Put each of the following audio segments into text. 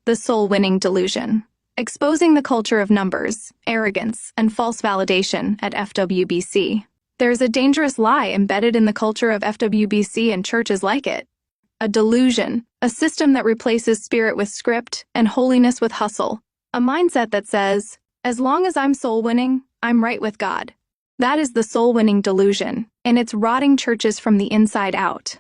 The soul-winning delusion. Exposing the culture of numbers, arrogance, and false validation at FWBC. There's a dangerous lie embedded in the culture of FWBC and churches like it. A delusion, a system that replaces spirit with script and holiness with hustle. A mindset that says, as long as I'm soul-winning, I'm right with God. That is the soul-winning delusion, and it's rotting churches from the inside out.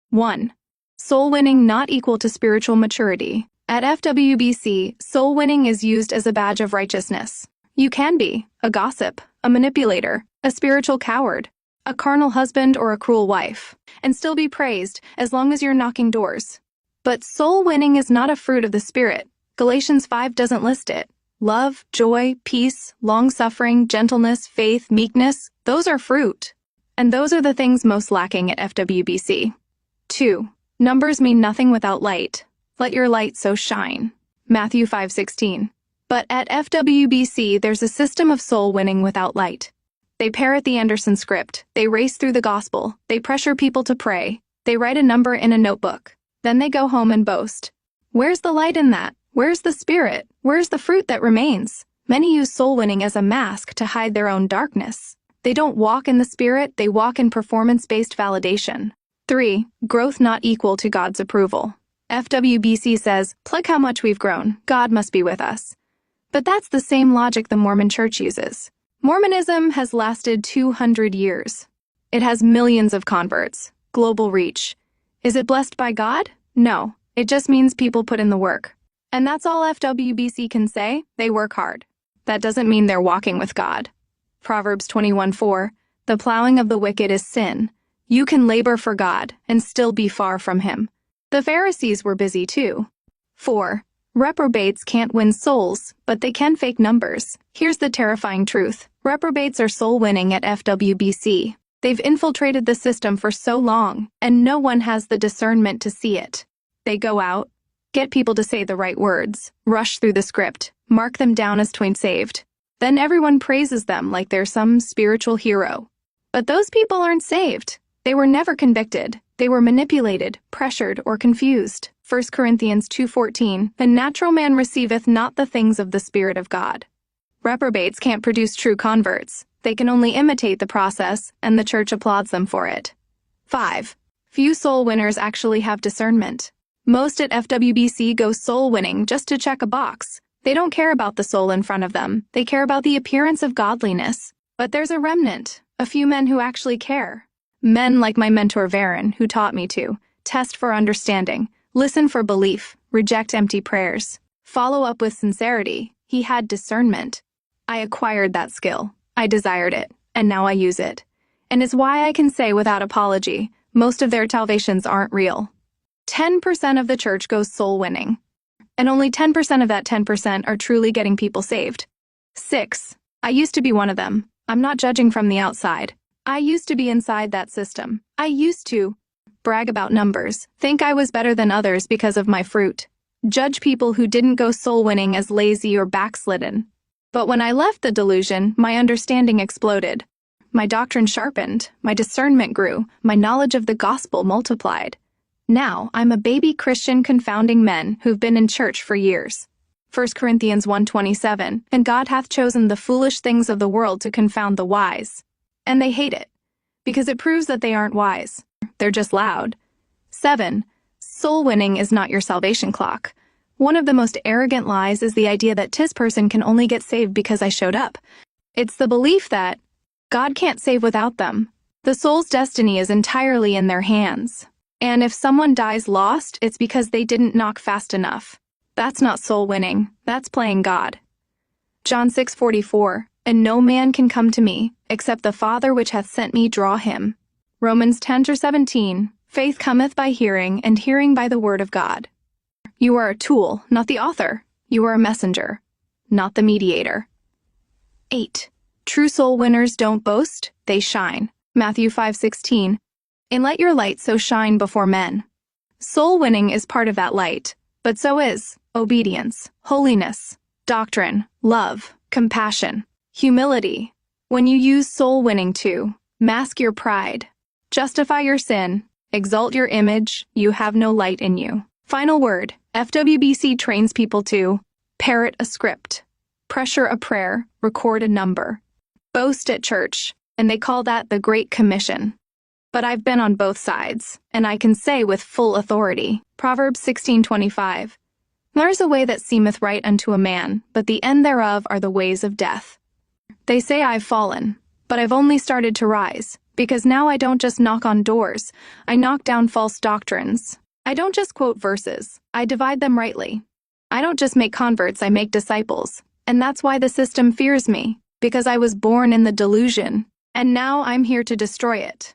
1. Soul-winning not equal to spiritual maturity. At FWBC, soul-winning is used as a badge of righteousness. You can be a gossip, a manipulator, a spiritual coward, a carnal husband or a cruel wife, and still be praised as long as you're knocking doors. But soul-winning is not a fruit of the Spirit. Galatians 5 doesn't list it. Love, joy, peace, long-suffering, gentleness, faith, meekness, those are fruit. And those are the things most lacking at FWBC. 2. Numbers mean nothing without light. Let your light so shine. Matthew 5:16. But at FWBC, there's a system of soul winning without light. They parrot the Anderson script. They race through the gospel. They pressure people to pray. They write a number in a notebook. Then they go home and boast. Where's the light in that? Where's the spirit? Where's the fruit that remains? Many use soul winning as a mask to hide their own darkness. They don't walk in the spirit, they walk in performance-based validation. 3. Growth not equal to God's approval. FWBC says, look how much we've grown. God must be with us. But that's the same logic the Mormon Church uses. Mormonism has lasted 200 years. It has millions of converts, global reach. Is it blessed by God? No. It just means people put in the work. And that's all FWBC can say. They work hard. That doesn't mean they're walking with God. Proverbs 21:4, the plowing of the wicked is sin. You can labor for God and still be far from Him. The Pharisees were busy too. 4. Reprobates can't win souls, but they can fake numbers. Here's the terrifying truth. Reprobates are soul-winning at FWBC. They've infiltrated the system for so long, and no one has the discernment to see it. They go out, get people to say the right words, rush through the script, mark them down as twin saved. Then everyone praises them like they're some spiritual hero. But those people aren't saved. They were never convicted. They were manipulated, pressured, or confused. 1 Corinthians 2:14, the natural man receiveth not the things of the Spirit of God. Reprobates can't produce true converts. They can only imitate the process, and the church applauds them for it. 5. Few soul winners actually have discernment. Most at FWBC go soul winning just to check a box. They don't care about the soul in front of them. They care about the appearance of godliness. But there's a remnant, a few men who actually care. Men like my mentor Varen, who taught me to test for understanding, listen for belief, reject empty prayers, follow up with sincerity. He had discernment. I acquired that skill. I desired it, and now I use it. And it's why I can say without apology, most of their salvations aren't real. 10% of the church goes soul winning, and only 10% of that 10% are truly getting people saved. 6. I used to be one of them. I'm not judging from the outside. I used to be inside that system. I used to brag about numbers, think I was better than others because of my fruit, judge people who didn't go soul-winning as lazy or backslidden. But when I left the delusion, my understanding exploded. My doctrine sharpened, my discernment grew, my knowledge of the gospel multiplied. Now, I'm a baby Christian confounding men who've been in church for years. 1 Corinthians 1:27, and God hath chosen the foolish things of the world to confound the wise. And they hate it, because it proves that they aren't wise. They're just loud. 7. Soul winning is not your salvation clock. One of the most arrogant lies is the idea that this person can only get saved because I showed up. It's the belief that God can't save without them. The soul's destiny is entirely in their hands. And if someone dies lost, it's because they didn't knock fast enough. That's not soul winning. That's playing God. John 6:44, and no man can come to me, except the Father which hath sent me draw him. Romans 10:17, faith cometh by hearing, and hearing by the word of God. You are a tool, not the author. You are a messenger, not the mediator. 8. True soul winners don't boast, they shine. Matthew 5:16, and let your light so shine before men. Soul winning is part of that light, but so is obedience, holiness, doctrine, love, compassion, humility. When you use soul winning to mask your pride, justify your sin, exalt your image, you have no light in you. Final word, FWBC trains people to parrot a script, pressure a prayer, record a number, boast at church, and they call that the Great Commission. But I've been on both sides, and I can say with full authority, Proverbs 16:25, "There's a way that seemeth right unto a man, but the end thereof are the ways of death." They say I've fallen, but I've only started to rise, because now I don't just knock on doors, I knock down false doctrines. I don't just quote verses, I divide them rightly. I don't just make converts, I make disciples. And that's why the system fears me, because I was born in the delusion, and now I'm here to destroy it.